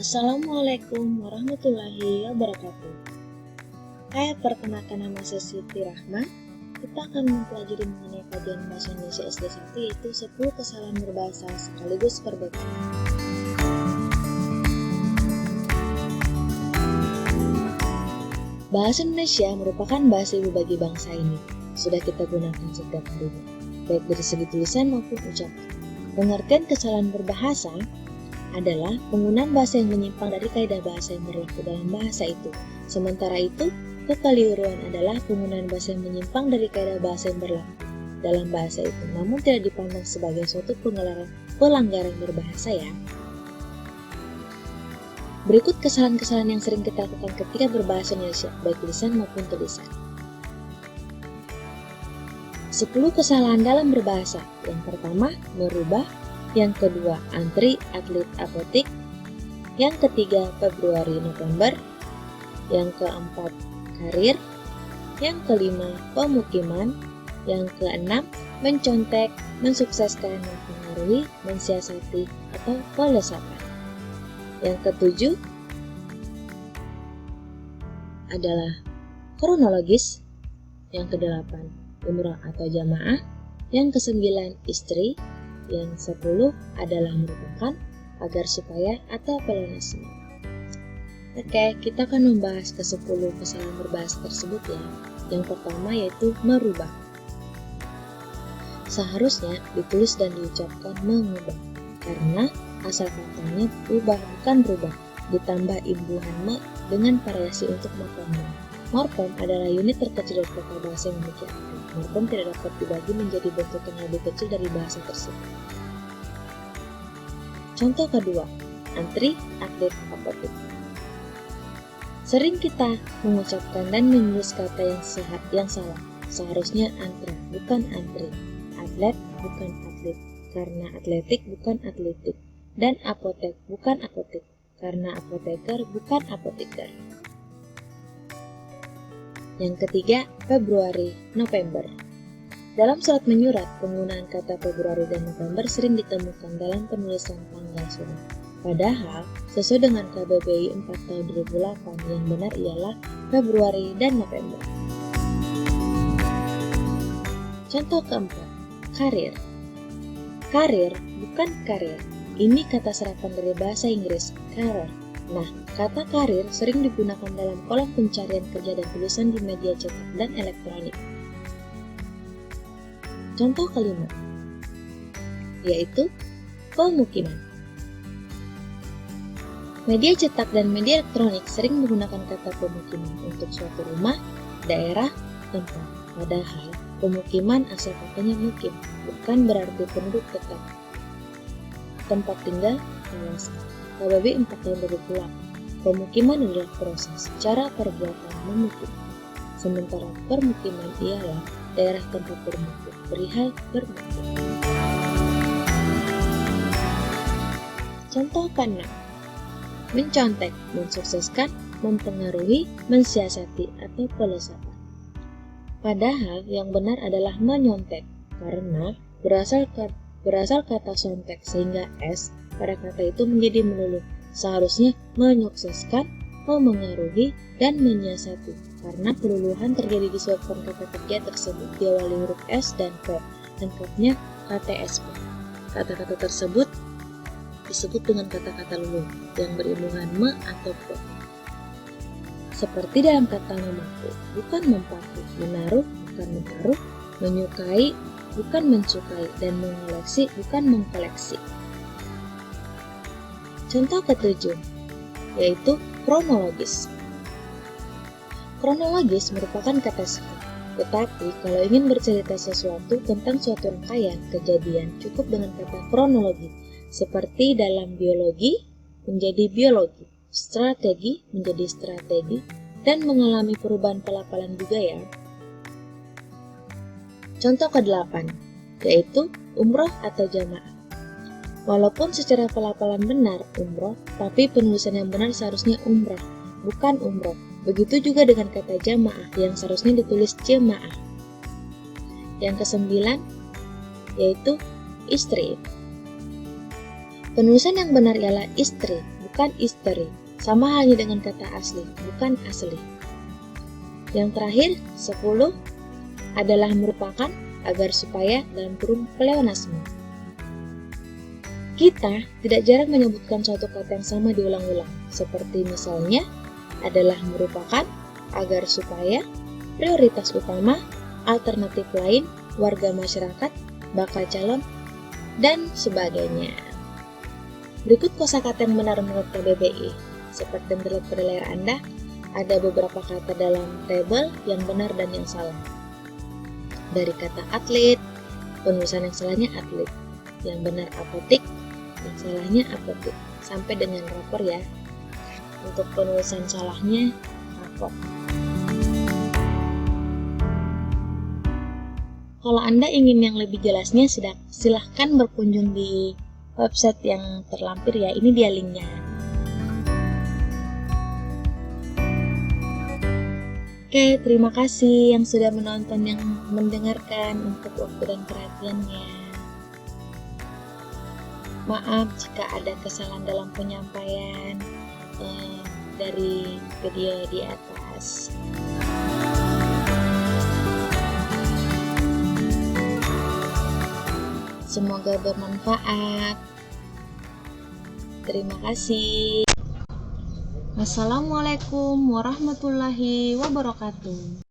Assalamualaikum warahmatullahi wabarakatuh. Saya perkenalkan nama saya Siti Rahma. Kita akan mempelajari mengenai kajian bahasa Indonesia SD 1 yaitu 10 kesalahan berbahasa sekaligus perbedaan. Bahasa Indonesia merupakan bahasa ibu bagi bangsa ini. Sudah kita gunakan setiap harinya, baik dari segi tulisan maupun ucapan. Pengertian kesalahan berbahasa adalah penggunaan bahasa yang menyimpang dari kaidah bahasa yang berlaku dalam bahasa itu. Sementara itu, kekeliruan adalah penggunaan bahasa yang menyimpang dari kaidah bahasa yang berlaku dalam bahasa itu, namun tidak dipandang sebagai suatu pelanggaran berbahasa ya. Berikut kesalahan-kesalahan yang sering kita lakukan ketika berbahasa Indonesia, baik tulisan maupun tulisan. 10 kesalahan dalam berbahasa. Yang pertama, merubah. Yang kedua, antri, atlet, apotik. Yang ketiga, Februari, November. Yang keempat, karir. Yang kelima, pemukiman. Yang keenam, mencontek, mensukseskan, mempengaruhi, mensiasati, atau pelesapan. Yang ketujuh adalah kronologis. Yang kedelapan, umrah atau jamaah. Yang kesembilan, istri. Yang 10 adalah merupakan, agar, supaya, atau pelunas. Oke, kita akan membahas ke-10 kesalahan berbahasa tersebut ya. Yang pertama yaitu merubah. Seharusnya ditulis dan diucapkan mengubah, karena asal katanya ubah bukan berubah, ditambah imbuhan me dengan variasi untuk morfem. Morfem adalah unit terkecil dari kata bahasa yang memiliki arti. Morfem tidak dapat dibagi menjadi bentuk yang lebih kecil dari bahasa tersebut. Contoh kedua, antri, atlet, apotik. Sering kita mengucapkan dan menulis kata yang salah. Seharusnya antra, bukan antri. Atlet, bukan atlet, karena atletik bukan atletik. Dan apotek, bukan apotek, karena apoteker bukan apoteker. Yang ketiga, Februari, November. Dalam surat menyurat, penggunaan kata Februari dan November sering ditemukan dalam penulisan tanggal surat. Padahal, sesuai dengan KBBI 4 tahun 2008, yang benar ialah Februari dan November. Contoh keempat, karir. Karir, bukan karir. Ini kata serapan dari bahasa Inggris, career. Nah, kata karir sering digunakan dalam kolom pencarian kerja dan tulisan di media cetak dan elektronik. Contoh kelima, yaitu pemukiman. Media cetak dan media elektronik sering menggunakan kata pemukiman untuk suatu rumah, daerah, tempat. Padahal, pemukiman asal katanya mukim, bukan berarti penduduk tetap. Tempat tinggal, kawasan. KBBI 4 tahun 2008. Pemukiman adalah proses, cara perbuatan memukim. Sementara permukiman ialah daerah tempat bermukim, perihal bermukim. Contoh ke-6. Mencontek, mensukseskan, mempengaruhi, mensiasati, atau pelesapan. Padahal yang benar adalah menyontek, karena berasal kata sontek sehingga S pada kata itu menjadi melulu. Seharusnya menyukseskan, memengaruhi, dan menyiasati, karena peluluhan terjadi disebabkan kata kerja tersebut diawali huruf S dan P, lengkapnya KTSP. Kata-kata tersebut disebut dengan kata-kata lulu yang berimbungan me atau p. Seperti dalam kata memaku, bukan mempatu, menaruh, bukan menaruh, menyukai, bukan mensukai, dan mengoleksi, bukan mengkoleksi. Contoh ke-7, yaitu kronologis. Kronologis merupakan kata singkat, tetapi kalau ingin bercerita sesuatu tentang suatu rangkaian kejadian cukup dengan kata kronologi, seperti dalam biologi menjadi biologi, strategi menjadi strategi, dan mengalami perubahan pelafalan juga ya. Contoh ke-8, yaitu umroh atau jamaah. Walaupun secara pelafalan benar umroh, tapi penulisan yang benar seharusnya umrah, bukan umroh. Begitu juga dengan kata jamaah yang seharusnya ditulis jemaah. Yang ke-9, yaitu istri. Penulisan yang benar ialah istri, bukan istri. Sama halnya dengan kata asli, bukan asli. Yang terakhir, 10 adalah merupakan agar supaya dalam kurung pleonasme. Kita tidak jarang menyebutkan suatu kata yang sama diulang-ulang, seperti misalnya adalah merupakan, agar supaya, prioritas utama, alternatif lain, warga masyarakat, bakal calon, dan sebagainya. Berikut kosakata yang benar menurut KBBI. Seperti yang terlihat pada layar Anda, ada beberapa kata dalam tabel yang benar dan yang salah. Dari kata atlet, penulisan yang salahnya atlet, yang benar apotik, yang salahnya apotik, sampai dengan rapor ya. Untuk penulisan salahnya rapor. Kalau Anda ingin yang lebih jelasnya, silahkan berkunjung di website yang terlampir ya. Ini dia linknya. Oke, terima kasih yang sudah menonton, yang mendengarkan, untuk waktu dan perhatiannya. Maaf jika ada kesalahan dalam penyampaian dari video di atas. Semoga bermanfaat. Terima kasih. Wassalamualaikum warahmatullahi wabarakatuh.